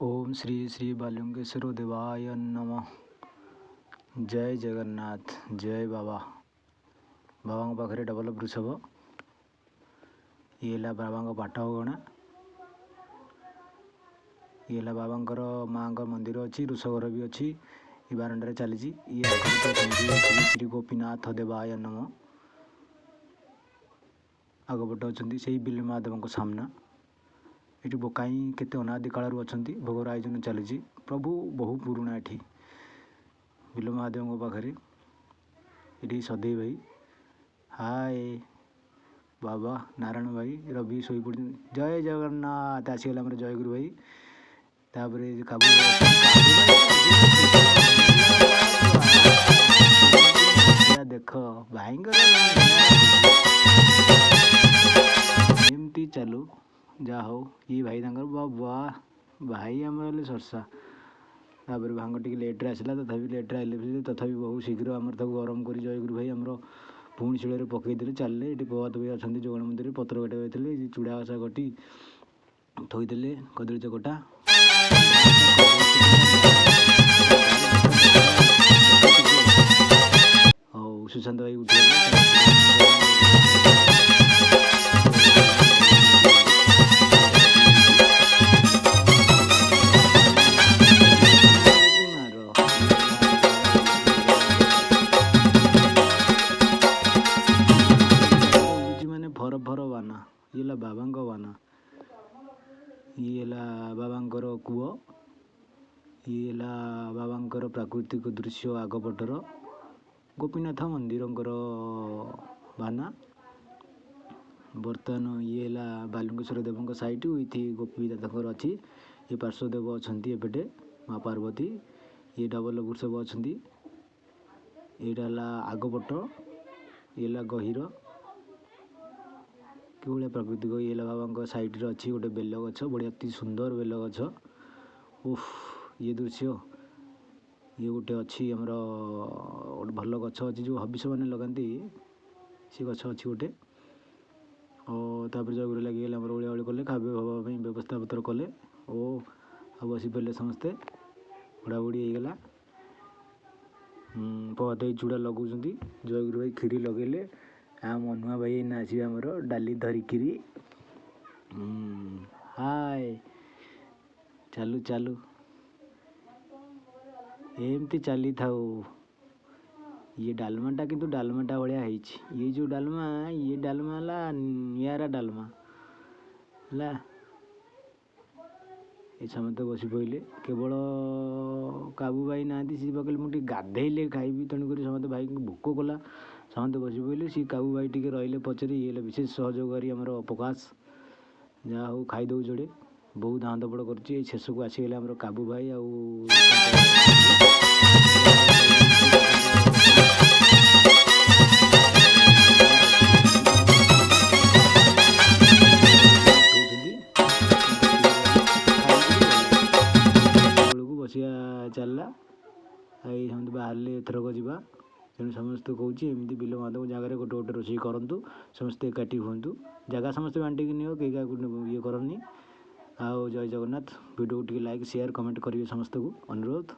ओम श्री श्री बालुंगेश्वर देवाय नमः। जय जगन्नाथ। जय बाबा। बाबा पाखे डबल वृषभ ये बाबा बाटगणा ये बाबा माँ मंदिर अच्छी ऋषघर भी अच्छी ये बारंडार चली श्री श्री गोपीनाथ देवाय नमः। आगपटे अच्छा से बिल महादेव सामना ये बोकाई केते अनादि कालू अच्छा भोगर आयोजन चली प्रभु बहु पुराणा ये बिल महादेव पाखे ये सदै भाई हाय बाबा नारायण भाई रवि शोई पड़ जय जगन्नाथ आसीगला जय गुरु भाई तापर काबू देख भाई एमती चलू जा हो ये भाई बाबा भाई आम सरसा तापर भांग टी लेट्रे आसला तथापि लेट्रे आइले तथापि बहुत शीघ्र आम गरम कर जय गुरु भाई आम पुणी शिଳରେ पकईदे चलिए ये प्रभात भाई अच्छा जगन मंदिर पत्र कटा जाते चूड़ा घसा कटी थोदेले कदली चकटा और सुशांत भाई उठे भर भर बाना ये बाबा बाना ये बाबांकर कूह ये बाबांकर प्राकृतिक दृश्य आगपटर गोपीनाथ मंदिर बाना बर्तमान ये बालुंगेश्वर देव साइट विथ गोपीनाथ अच्छी ये पार्श्वदेव अच्छा एपटे माँ पार्वती ये डबल वृषभ अच्छा यहाँ आगपट ये गहीर कि भाया प्राकृतिक ये बाबा साइड अच्छी गोटे बेल गछ बढ़िया अति सुंदर बेल गछ उफ ये दृश्य ये गोटे अच्छी आमर गोटे भल गछ अच्छी जो हबिष मैंने लगाती सी गछ अच्छी गोटे और तापर जय गुरु लगे ओलिया ओली कले खावे भाई व्यवस्था पत्र कले और बसी पारे समस्ते बुढ़ा बुढ़ी होगला पहत चूड़ा लगाऊँ जय गुरु भाई खीरी लगेले आ मनुआ भाई आसवे आमर डाली धरिकी हाय चालू चालू एमती चली था ये डालमाटा किंतु डालमाटा भाया ये जो डालमा निरा डालमा है ये समस्त बस पड़े केवल काबू भाई ना सी पकड़े मुझे गाधेले खाइबी तेणुक समस्त भाई भोक कला समस्त बस पड़े सी काबू भाई टी रही पचरे ये विशेष सहयोगी आम प्रकाश जहाँ हूँ खाईदे जोड़े बहुत दाँत बड़ कर शेष को आसीगले आम काबू भाई बसिया चलला समस्त बाहर एथरक जा तेणु समस्त कौन एमती बिल महादेव जगह गोटे गोटे रोषे करूँ समस्ते एकाठी हूँ जगह समस्ते बांटिकी नियो कई क्या ये करनी। आओ जय Jagannath video T like share comment करेंगे समस्त को अनुरोध।